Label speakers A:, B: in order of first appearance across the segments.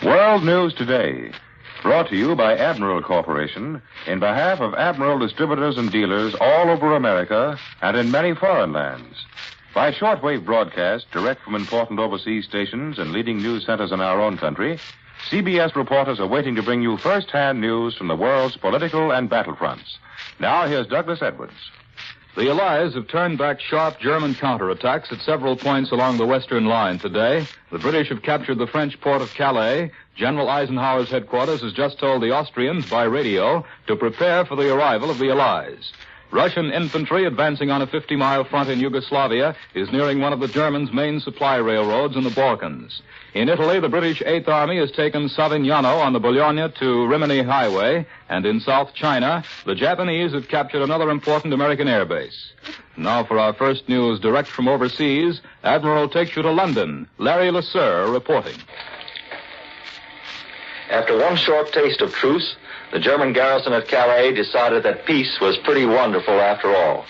A: World News Today, brought to you by Admiral Corporation in behalf of Admiral distributors and dealers all over America and in many foreign lands. By shortwave broadcast direct from important overseas stations and leading news centers in our own country, CBS reporters are waiting to bring you first-hand news from the world's political and battlefronts. Now, here's Douglas Edwards.
B: The Allies have turned back sharp German counterattacks at several points along the Western Line today. The British have captured the French port of Calais. General Eisenhower's headquarters has just told the Austrians by radio to prepare for the arrival of the Allies. Russian infantry advancing on a 50-mile front in Yugoslavia is nearing one of the Germans' main supply railroads in the Balkans. In Italy, the British Eighth Army has taken Savignano on the Bologna to Rimini Highway, and in South China, the Japanese have captured another important American airbase. Now for our first news direct from overseas, Admiral takes you to London. Larry Lasser reporting.
C: After one short taste of truce, the German garrison at Calais decided that peace was pretty wonderful after all.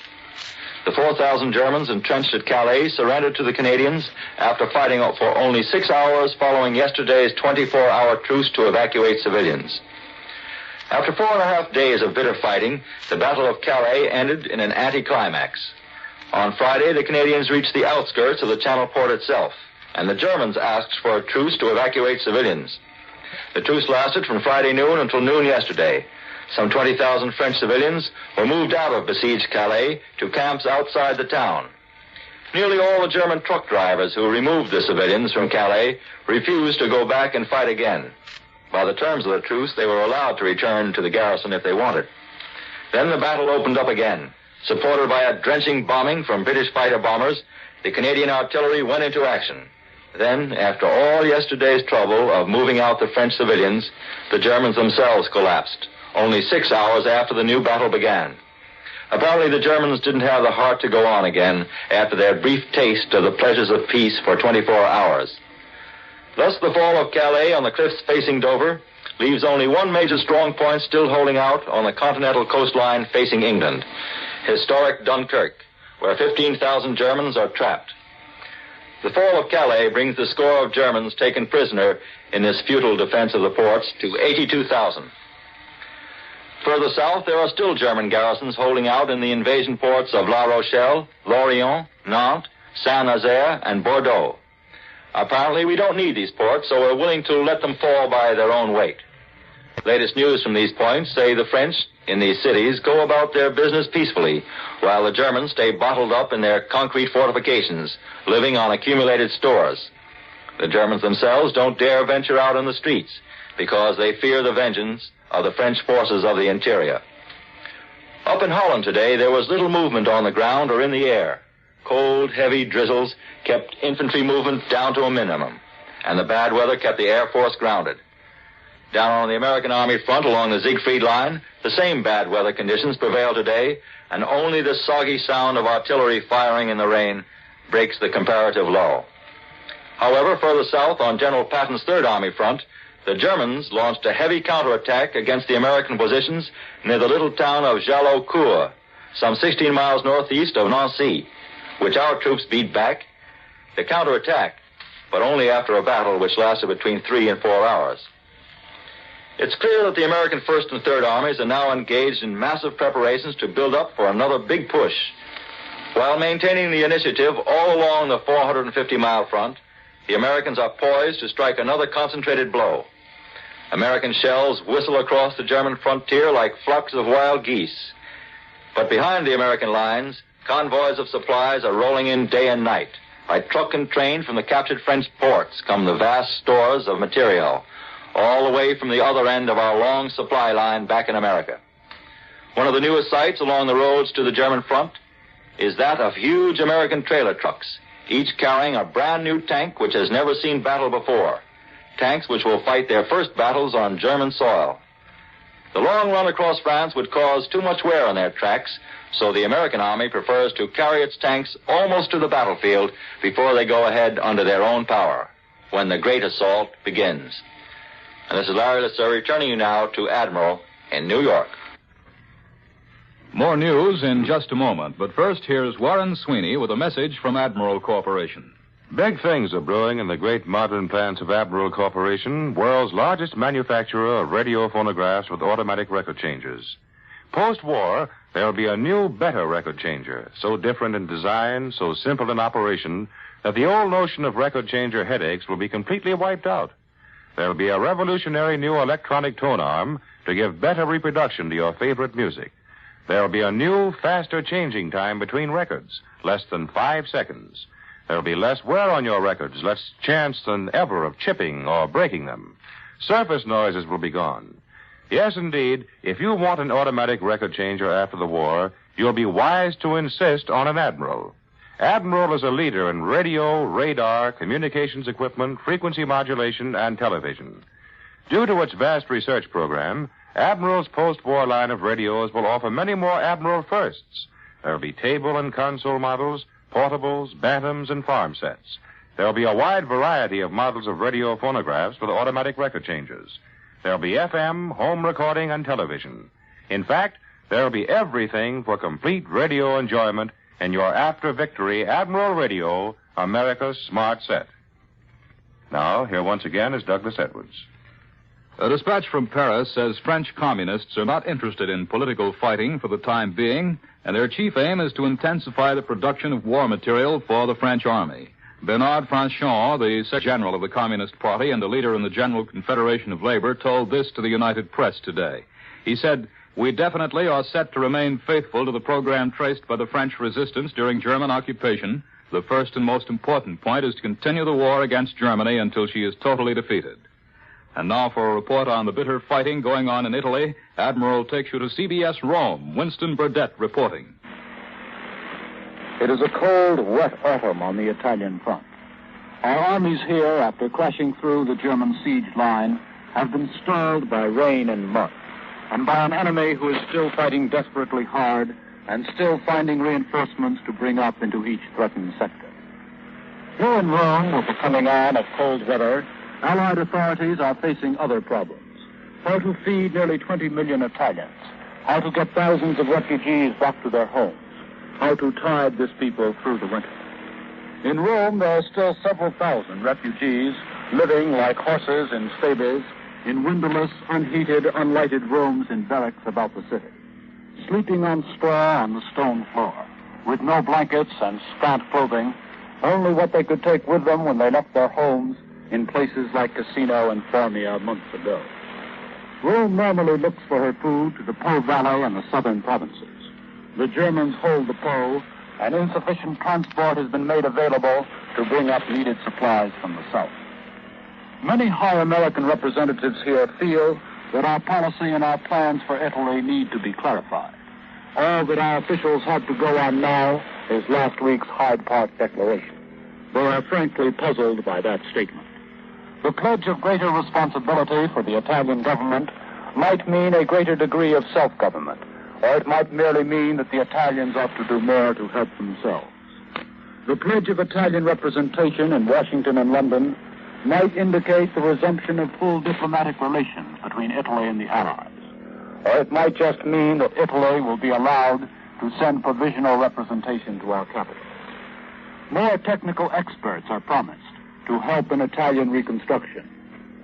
C: The 4,000 Germans entrenched at Calais surrendered to the Canadians after fighting for only 6 hours following yesterday's 24-hour truce to evacuate civilians. After 4.5 days of bitter fighting, the Battle of Calais ended in an anticlimax. On Friday, the Canadians reached the outskirts of the Channel port itself, and the Germans asked for a truce to evacuate civilians. The truce lasted from Friday noon until noon yesterday. Some 20,000 French civilians were moved out of besieged Calais to camps outside the town. Nearly all the German truck drivers who removed the civilians from Calais refused to go back and fight again. By the terms of the truce, they were allowed to return to the garrison if they wanted. Then the battle opened up again. Supported by a drenching bombing from British fighter bombers, the Canadian artillery went into action. Then, after all yesterday's trouble of moving out the French civilians, the Germans themselves collapsed, only 6 hours after the new battle began. Apparently, the Germans didn't have the heart to go on again after their brief taste of the pleasures of peace for 24 hours. Thus, the fall of Calais on the cliffs facing Dover leaves only one major strong point still holding out on the continental coastline facing England, historic Dunkirk, where 15,000 Germans are trapped. The fall of Calais brings the score of Germans taken prisoner in this futile defense of the ports to 82,000. Further south, there are still German garrisons holding out in the invasion ports of La Rochelle, Lorient, Nantes, Saint-Nazaire, and Bordeaux. Apparently, we don't need these ports, so we're willing to let them fall by their own weight. Latest news from these points say the French in these cities go about their business peacefully, while the Germans stay bottled up in their concrete fortifications, living on accumulated stores. The Germans themselves don't dare venture out in the streets because they fear the vengeance of the French forces of the interior. Up in Holland today, there was little movement on the ground or in the air. Cold, heavy drizzles kept infantry movement down to a minimum, and the bad weather kept the Air Force grounded. Down on the American Army front along the Siegfried Line, the same bad weather conditions prevail today, and only the soggy sound of artillery firing in the rain breaks the comparative lull. However, further south on General Patton's Third Army front, the Germans launched a heavy counterattack against the American positions near the little town of Jalaucourt, some 16 miles northeast of Nancy, which our troops beat back. The counterattack, but only after a battle which lasted between 3 and 4 hours. It's clear that the American First and Third Armies are now engaged in massive preparations to build up for another big push. While maintaining the initiative all along the 450-mile front, the Americans are poised to strike another concentrated blow. American shells whistle across the German frontier like flocks of wild geese. But behind the American lines, convoys of supplies are rolling in day and night. By truck and train from the captured French ports come the vast stores of material, all the way from the other end of our long supply line back in America. One of the newest sights along the roads to the German front is that of huge American trailer trucks, each carrying a brand new tank which has never seen battle before, tanks which will fight their first battles on German soil. The long run across France would cause too much wear on their tracks, so the American Army prefers to carry its tanks almost to the battlefield before they go ahead under their own power, when the great assault begins. And this is Larry Lasser returning you now to Admiral in New York.
B: More news in just a moment, but first here's Warren Sweeney with a message from Admiral Corporation.
A: Big things are brewing in the great modern plants of Admiral Corporation, world's largest manufacturer of radio phonographs with automatic record changers. Post-war, there'll be a new, better record changer, so different in design, so simple in operation, that the old notion of record changer headaches will be completely wiped out. There'll be a revolutionary new electronic tone arm to give better reproduction to your favorite music. There'll be a new, faster changing time between records, less than 5 seconds. There'll be less wear on your records, less chance than ever of chipping or breaking them. Surface noises will be gone. Yes, indeed, if you want an automatic record changer after the war, you'll be wise to insist on an Admiral. Admiral is a leader in radio, radar, communications equipment, frequency modulation, and television. Due to its vast research program, Admiral's post-war line of radios will offer many more Admiral firsts. There'll be table and console models, portables, bantams, and farm sets. There'll be a wide variety of models of radio phonographs with automatic record changers. There'll be FM, home recording, and television. In fact, there'll be everything for complete radio enjoyment in your after-victory Admiral Radio, America's smart set. Now, here once again is Douglas Edwards.
B: A dispatch from Paris says French communists are not interested in political fighting for the time being, and their chief aim is to intensify the production of war material for the French army. Bernard Franchon, the Secretary General of the Communist Party and the leader in the General Confederation of Labor, told this to the United Press today. He said, "We definitely are set to remain faithful to the program traced by the French resistance during German occupation. The first and most important point is to continue the war against Germany until she is totally defeated." And now for a report on the bitter fighting going on in Italy, Admiral takes you to CBS Rome. Winston Burdett reporting.
D: It is a cold, wet autumn on the Italian front. Our armies here, after crashing through the German siege line, have been stalled by rain and mud, and by an enemy who is still fighting desperately hard and still finding reinforcements to bring up into each threatened sector. Here in Rome, with the coming on of cold weather, Allied authorities are facing other problems. How to feed nearly 20 million Italians, how to get thousands of refugees back to their homes, how to tide this people through the winter. In Rome, there are still several thousand refugees living like horses in stables, in windowless, unheated, unlighted rooms in barracks about the city, sleeping on straw on the stone floor, with no blankets and scant clothing, only what they could take with them when they left their homes in places like Cassino and Formia months ago. Rome normally looks for her food to the Po Valley and the southern provinces. The Germans hold the Po, and insufficient transport has been made available to bring up needed supplies from the south. Many high American representatives here feel that our policy and our plans for Italy need to be clarified. All that our officials have to go on now is last week's Hyde Park Declaration. They are frankly puzzled by that statement. The pledge of greater responsibility for the Italian government might mean a greater degree of self-government, or it might merely mean that the Italians ought to do more to help themselves. The pledge of Italian representation in Washington and London might indicate the resumption of full diplomatic relations between Italy and the Allies. Or it might just mean that Italy will be allowed to send provisional representation to our capital. More technical experts are promised to help in Italian reconstruction.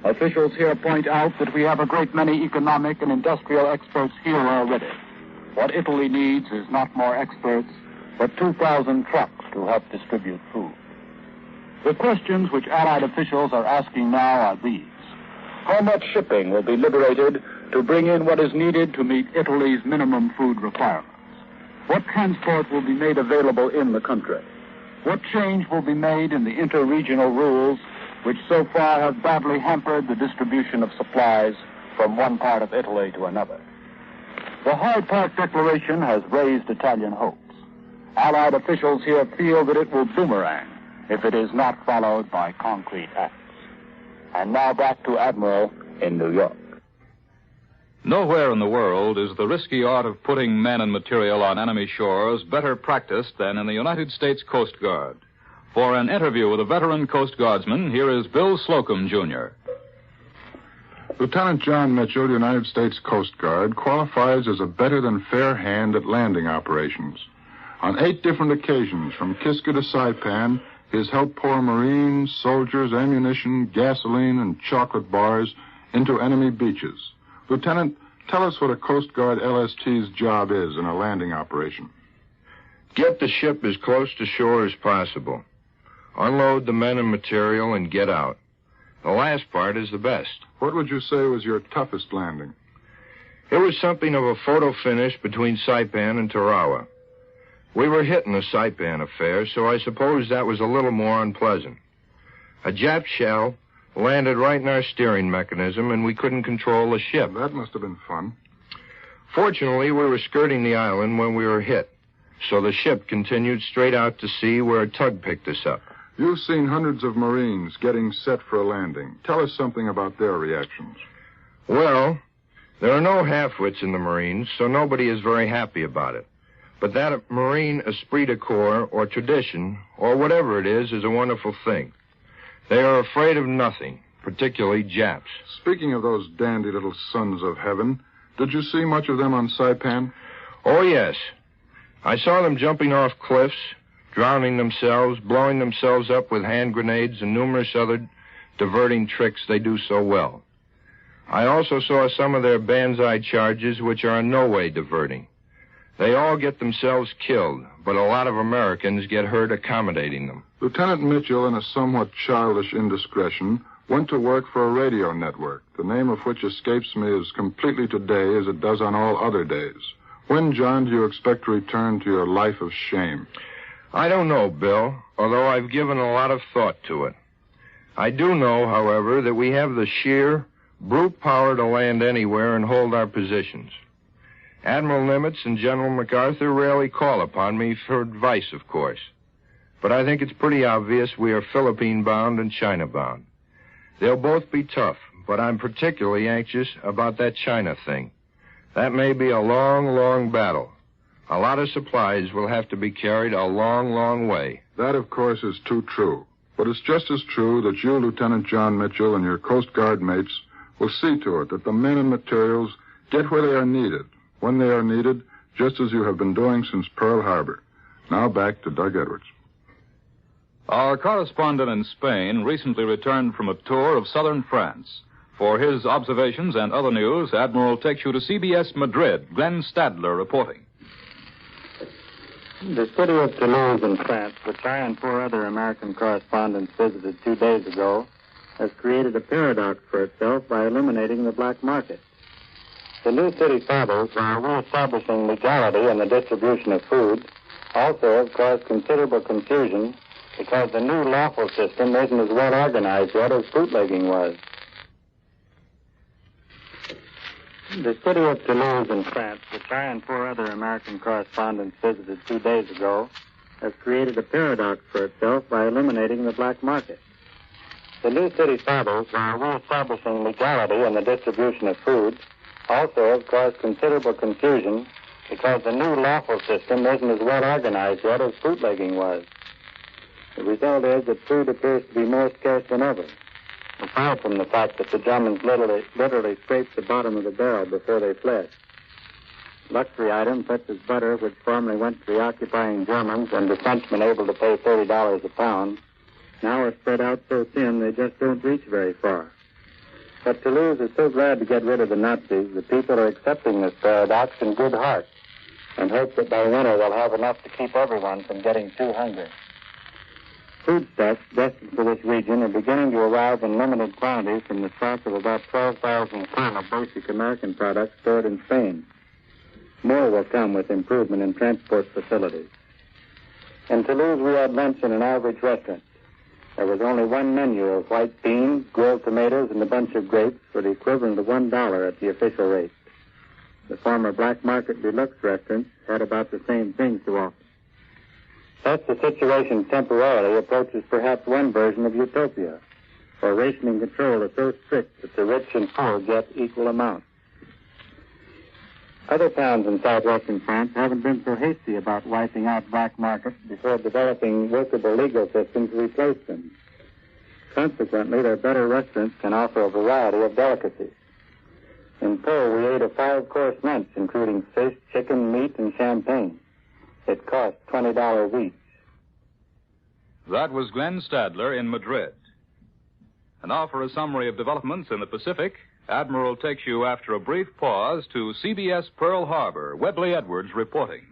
D: Officials here point out that we have a great many economic and industrial experts here already. What Italy needs is not more experts, but 2,000 trucks to help distribute food. The questions which Allied officials are asking now are these. How much shipping will be liberated to bring in what is needed to meet Italy's minimum food requirements? What transport will be made available in the country? What change will be made in the interregional rules which so far have badly hampered the distribution of supplies from one part of Italy to another? The Hyde Park Declaration has raised Italian hopes. Allied officials here feel that it will boomerang if it is not followed by concrete acts. And now back to Admiral in New York.
B: Nowhere in the world is the risky art of putting men and material on enemy shores better practiced than in the United States Coast Guard. For an interview with a veteran Coast Guardsman, here is Bill Slocum, Jr.
E: Lieutenant John Mitchell, United States Coast Guard, qualifies as a better than fair hand at landing operations. On 8 different occasions, from Kiska to Saipan, He has helped pour Marines, soldiers, ammunition, gasoline, and chocolate bars into enemy beaches. Lieutenant, tell us what a Coast Guard LST's job is in a landing operation.
F: Get the ship as close to shore as possible. Unload the men and material and get out. The last part is the best.
E: What would you say was your toughest landing?
F: It was something of a photo finish between Saipan and Tarawa. We were hit in the Saipan affair, so I suppose that was a little more unpleasant. A Jap shell landed right in our steering mechanism, and we couldn't control the ship.
E: That must have been fun.
F: Fortunately, we were skirting the island when we were hit, so the ship continued straight out to sea where a tug picked us up.
E: You've seen hundreds of Marines getting set for a landing. Tell us something about their reactions.
F: Well, there are no half-wits in the Marines, so nobody is very happy about it. But that Marine esprit de corps, or tradition, or whatever it is a wonderful thing. They are afraid of nothing, particularly Japs.
E: Speaking of those dandy little sons of heaven, did you see much of them on Saipan?
F: Oh, yes. I saw them jumping off cliffs, drowning themselves, blowing themselves up with hand grenades, and numerous other diverting tricks they do so well. I also saw some of their banzai charges, which are in no way diverting. They all get themselves killed, but a lot of Americans get hurt accommodating them.
E: Lieutenant Mitchell, in a somewhat childish indiscretion, went to work for a radio network, the name of which escapes me as completely today as it does on all other days. When, John, do you expect to return to your life of shame?
F: I don't know, Bill, although I've given a lot of thought to it. I do know, however, that we have the sheer, brute power to land anywhere and hold our positions. Admiral Nimitz and General MacArthur rarely call upon me for advice, of course. But I think it's pretty obvious we are Philippine-bound and China-bound. They'll both be tough, but I'm particularly anxious about that China thing. That may be a long, long battle. A lot of supplies will have to be carried a long, long way.
E: That, of course, is too true. But it's just as true that you, Lieutenant John Mitchell, and your Coast Guard mates will see to it that the men and materials get where they are needed, when they are needed, just as you have been doing since Pearl Harbor. Now back to Doug Edwards.
B: Our correspondent in Spain recently returned from a tour of southern France. For his observations and other news, Admiral takes you to CBS Madrid. Glenn Stadler reporting.
D: The city of Toulouse in France, which I and 4 other American correspondents visited 2 days ago, has created a paradox for itself by eliminating the black market. The new city fathers, while reestablishing legality in the distribution of food, also have caused considerable confusion because the new lawful system isn't as well organized yet as bootlegging was. The city of Toulouse in France, which I and 4 other American correspondents visited 2 days ago, has created a paradox for itself by eliminating the black market. The new city fathers, while reestablishing legality in the distribution of food, also have caused considerable confusion because the new lawful system isn't as well organized yet as bootlegging was. The result is that food appears to be more scarce than ever, aside from the fact that the Germans literally scraped the bottom of the barrel before they fled. Luxury items such as butter, which formerly went to the occupying Germans and the Frenchmen able to pay $30 a pound, now are spread out so thin they just don't reach very far. But Toulouse is so glad to get rid of the Nazis that people are accepting this paradox in good heart and hope that by winter they'll have enough to keep everyone from getting too hungry. Foodstuffs destined for this region are beginning to arrive in limited quantities from the stock of about 12,000 tons of basic American products stored in Spain. More will come with improvement in transport facilities. In Toulouse, we had lunch in an average restaurant. There was only one menu of white beans, grilled tomatoes, and a bunch of grapes for the equivalent of $1 at the official rate. The former black market deluxe restaurants had about the same thing to offer. Thus, the situation temporarily approaches perhaps one version of utopia, for rationing control is so strict that the rich and poor get equal amounts. Other towns in southwestern France haven't been so hasty about wiping out black markets before developing workable legal systems to replace them. Consequently, their better restaurants can offer a variety of delicacies. In Pau, we ate a 5-course lunch, including fish, chicken, meat, and champagne. It cost $20 each.
B: That was Glenn Stadler in Madrid. And now for a summary of developments in the Pacific. Admiral takes you after a brief pause to CBS Pearl Harbor. Webley Edwards reporting.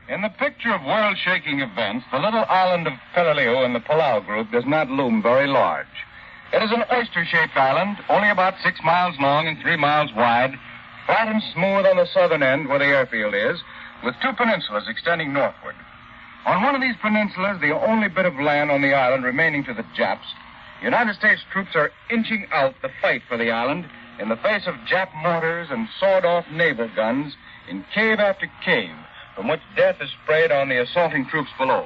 G: In the picture of world-shaking events, the little island of Peleliu in the Palau group does not loom very large. It is an oyster-shaped island, only about 6 miles long and 3 miles wide, flat and smooth on the southern end where the airfield is, with 2 peninsulas extending northward. On one of these peninsulas, the only bit of land on the island remaining to the Japs, United States troops are inching out the fight for the island in the face of Jap mortars and sawed-off naval guns in cave after cave, from which death is sprayed on the assaulting troops below.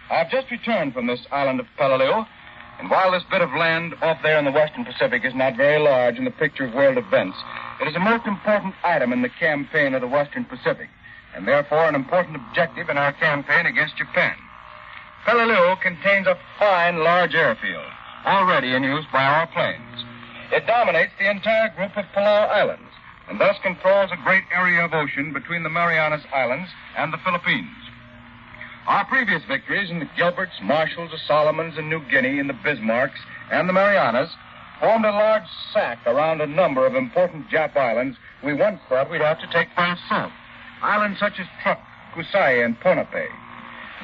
G: I've just returned from this island of Peleliu, and while this bit of land off there in the western Pacific is not very large in the picture of world events, it is a most important item in the campaign of the western Pacific, and therefore an important objective in our campaign against Japan. Peleliu contains a fine, large airfield, already in use by our planes. It dominates the entire group of Palau Islands, and thus controls a great area of ocean between the Marianas Islands and the Philippines. Our previous victories in the Gilberts, Marshalls, the Solomons, and New Guinea, in the Bismarcks, and the Marianas formed a large sack around a number of important Jap islands we once thought we'd have to take for ourselves. Islands such as Truk, Kusai, and Ponape.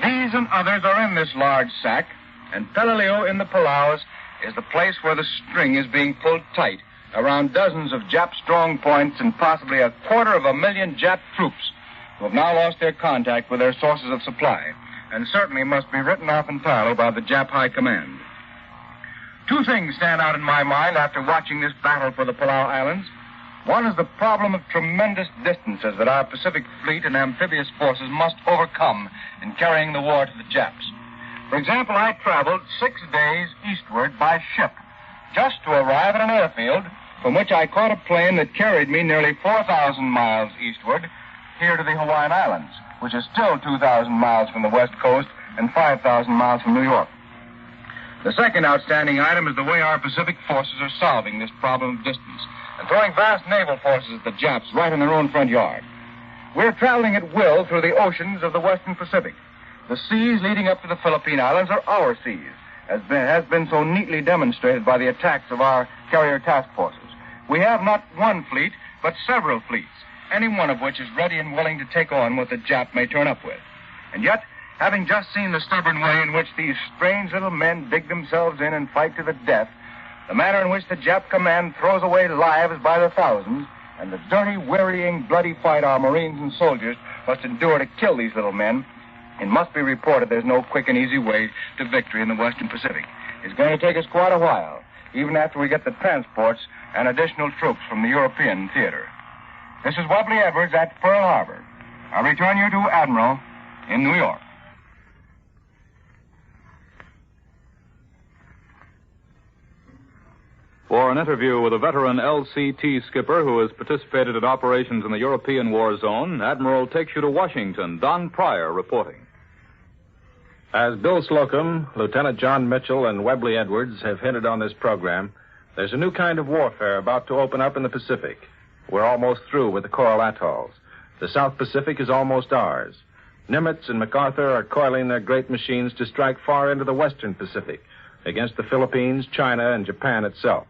G: These and others are in this large sack, and Peleliu in the Palaus is the place where the string is being pulled tight around dozens of Jap strong points and possibly 250,000 Jap troops who have now lost their contact with their sources of supply, and certainly must be written off entirely by the Jap High Command. 2 things stand out in my mind after watching this battle for the Palau Islands. One is the problem of tremendous distances that our Pacific Fleet and amphibious forces must overcome in carrying the war to the Japs. For example, I traveled 6 days eastward by ship, just to arrive at an airfield from which I caught a plane that carried me nearly 4,000 miles eastward here to the Hawaiian Islands, which is still 2,000 miles from the west coast and 5,000 miles from New York. The second outstanding item is the way our Pacific forces are solving this problem of distance and throwing vast naval forces at the Japs right in their own front yard. We're traveling at will through the oceans of the western Pacific. The seas leading up to the Philippine Islands are our seas, as has been so neatly demonstrated by the attacks of our carrier task forces. We have not one fleet, but several fleets, any one of which is ready and willing to take on what the Jap may turn up with. And yet, having just seen the stubborn way in which these strange little men dig themselves in and fight to the death, the manner in which the Jap command throws away lives by the thousands, and the dirty, wearying, bloody fight our Marines and soldiers must endure to kill these little men, it must be reported there's no quick and easy way to victory in the western Pacific. It's going to take us quite a while, even after we get the transports and additional troops from the European theater. This is Webley Edwards at Pearl Harbor. I return you to Admiral in New York.
B: For an interview with a veteran LCT skipper who has participated in operations in the European war zone, Admiral takes you to Washington. Don Pryor reporting.
H: As Bill Slocum, Lieutenant John Mitchell, and Webley Edwards have hinted on this program, there's a new kind of warfare about to open up in the Pacific. We're almost through with the Coral Atolls. The South Pacific is almost ours. Nimitz and MacArthur are coiling their great machines to strike far into the Western Pacific against the Philippines, China, and Japan itself.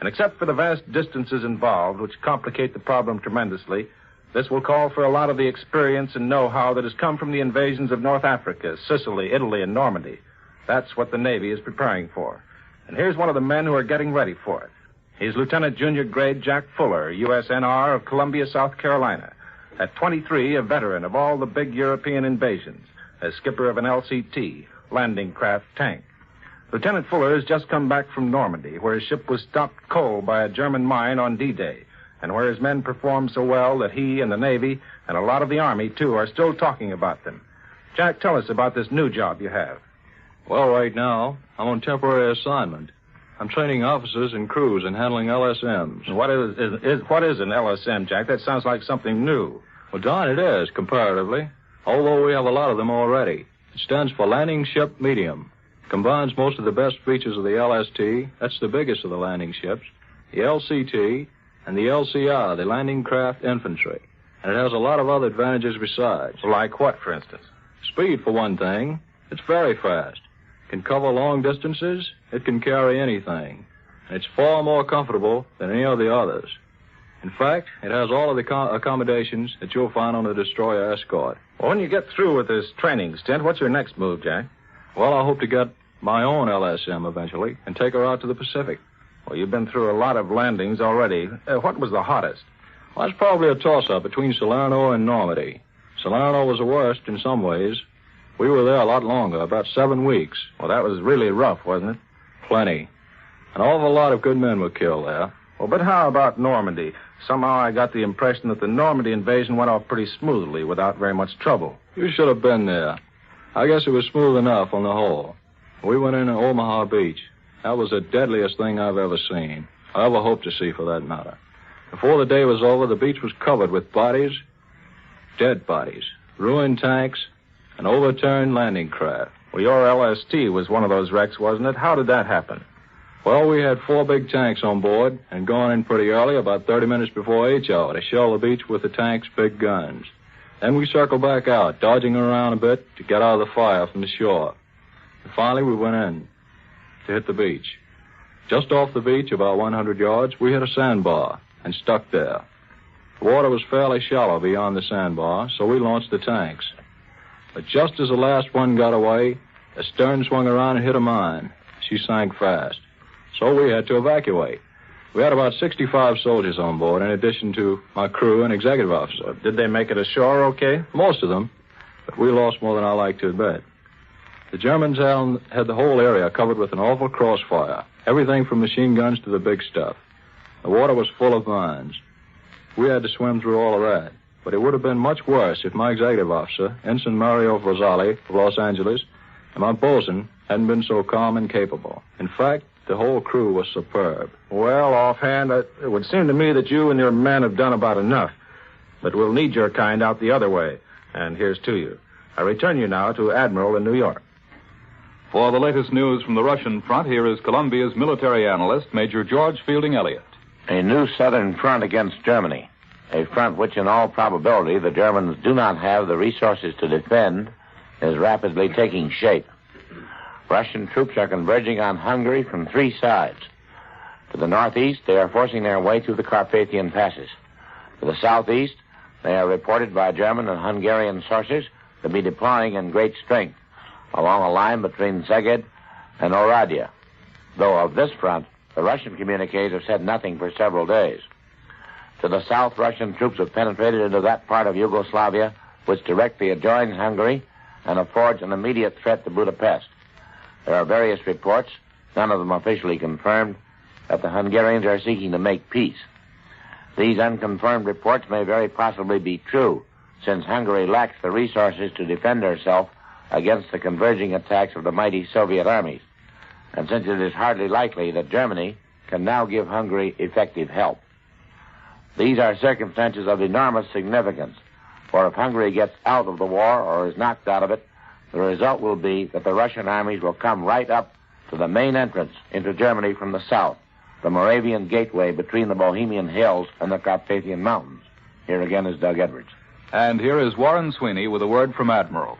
H: And except for the vast distances involved, which complicate the problem tremendously, this will call for a lot of the experience and know-how that has come from the invasions of North Africa, Sicily, Italy, and Normandy. That's what the Navy is preparing for. And here's one of the men who are getting ready for it. He's Lieutenant Junior Grade Jack Fuller, USNR of Columbia, South Carolina. At 23, a veteran of all the big European invasions, as skipper of an LCT, landing craft tank. Lieutenant Fuller has just come back from Normandy, where his ship was stopped cold by a German mine on D-Day, and where his men performed so well that he and the Navy, and a lot of the Army, too, are still talking about them. Jack, tell us about this new job you have.
I: Well, right now, I'm on temporary assignment. I'm training officers and crews in handling LSMs.
H: What is an LSM, Jack? That sounds like something new.
I: Well, Don, it is, comparatively, although we have a lot of them already. It stands for Landing Ship Medium. Combines most of the best features of the LST, that's the biggest of the landing ships, the LCT, and the LCR, the Landing Craft Infantry. And it has a lot of other advantages besides.
H: Like what, for instance?
I: Speed, for one thing. It's very fast. It can cover long distances. It can carry anything. And it's far more comfortable than any of the others. In fact, it has all of the accommodations that you'll find on a destroyer escort.
H: Well, when you get through with this training stint, what's your next move, Jack?
I: Well, I hope to get my own LSM eventually and take her out to the Pacific.
H: Well, you've been through a lot of landings already. What was the hottest?
I: Well, it's probably a toss-up between Salerno and Normandy. Salerno was the worst in some ways. We were there a lot longer, about 7 weeks.
H: Well, that was really rough, wasn't it?
I: Plenty. An awful lot of good men were killed there.
H: Well, but how about Normandy? Somehow I got the impression that the Normandy invasion went off pretty smoothly without very much trouble.
I: You should have been there. I guess it was smooth enough on the whole. We went in at Omaha Beach. That was the deadliest thing I've ever seen. I ever hope to see, for that matter. Before the day was over, the beach was covered with bodies, dead bodies, ruined tanks, and overturned landing craft.
H: Well, your LST was one of those wrecks, wasn't it? How did that happen?
I: Well, we had 4 big tanks on board and gone in pretty early, about 30 minutes before H hour, to shell the beach with the tanks' big guns. Then we circled back out, dodging around a bit to get out of the fire from the shore. And finally, we went in to hit the beach. Just off the beach, about 100 yards, we hit a sandbar and stuck there. The water was fairly shallow beyond the sandbar, so we launched the tanks. But just as the last one got away, the stern swung around and hit a mine. She sank fast. So we had to evacuate. We had about 65 soldiers on board, in addition to my crew and executive officer.
H: Did they make it ashore okay?
I: Most of them, but we lost more than I like to admit. The Germans had the whole area covered with an awful crossfire, everything from machine guns to the big stuff. The water was full of mines. We had to swim through all of that, but it would have been much worse if my executive officer, Ensign Mario Rosali of Los Angeles, and my bosun hadn't been so calm and capable. In fact, the whole crew was superb.
H: Well, offhand, it would seem to me that you and your men have done about enough. But we'll need your kind out the other way. And here's to you. I return you now to Admiral in New York.
B: For the latest news from the Russian front, here is Columbia's military analyst, Major George Fielding Elliott.
J: A new southern front against Germany. A front which, in all probability, the Germans do not have the resources to defend, is rapidly taking shape. Russian troops are converging on Hungary from 3 sides. To the northeast, they are forcing their way through the Carpathian passes. To the southeast, they are reported by German and Hungarian sources to be deploying in great strength along a line between Szeged and Oradea. Though of this front, the Russian communiques have said nothing for several days. To the south, Russian troops have penetrated into that part of Yugoslavia which directly adjoins Hungary and affords an immediate threat to Budapest. There are various reports, none of them officially confirmed, that the Hungarians are seeking to make peace. These unconfirmed reports may very possibly be true, since Hungary lacks the resources to defend herself against the converging attacks of the mighty Soviet armies, and since it is hardly likely that Germany can now give Hungary effective help. These are circumstances of enormous significance, for if Hungary gets out of the war or is knocked out of it, the result will be that the Russian armies will come right up to the main entrance into Germany from the south, the Moravian gateway between the Bohemian hills and the Carpathian mountains. Here again is Doug Edwards.
B: And here is Warren Sweeney with a word from Admiral.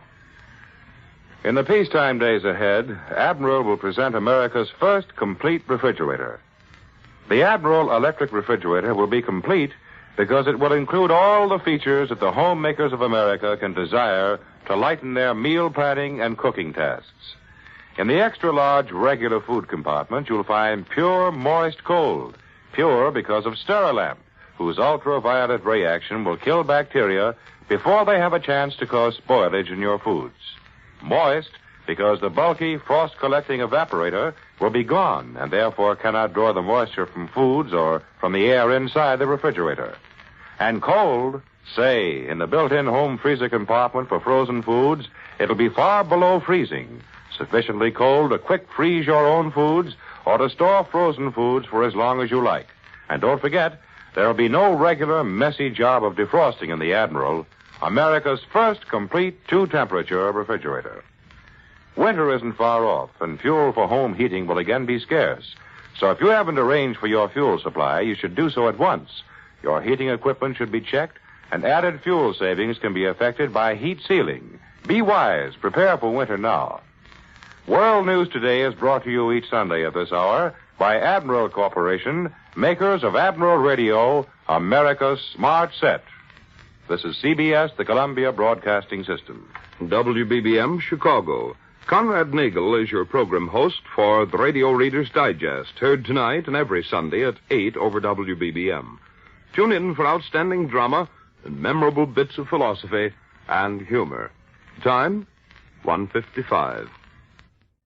A: In the peacetime days ahead, Admiral will present America's first complete refrigerator. The Admiral electric refrigerator will be complete because it will include all the features that the homemakers of America can desire to lighten their meal planning and cooking tasks. In the extra-large regular food compartment, you'll find pure moist cold, pure because of Sterilamp, whose ultraviolet ray action will kill bacteria before they have a chance to cause spoilage in your foods. Moist because the bulky frost-collecting evaporator will be gone and therefore cannot draw the moisture from foods or from the air inside the refrigerator. And cold, say, in the built-in home freezer compartment for frozen foods, it'll be far below freezing, sufficiently cold to quick freeze your own foods or to store frozen foods for as long as you like. And don't forget, there'll be no regular, messy job of defrosting in the Admiral, America's first complete 2-temperature refrigerator. Winter isn't far off, and fuel for home heating will again be scarce. So if you haven't arranged for your fuel supply, you should do so at once. Your heating equipment should be checked, and added fuel savings can be effected by heat sealing. Be wise. Prepare for winter now. World News Today is brought to you each Sunday at this hour by Admiral Corporation, makers of Admiral Radio, America's smart set. This is CBS, the Columbia Broadcasting System.
K: WBBM, Chicago. Conrad Nagel is your program host for the Radio Reader's Digest, heard tonight and every Sunday at 8 over WBBM. Tune in for outstanding drama and memorable bits of philosophy and humor. Time, 1:55.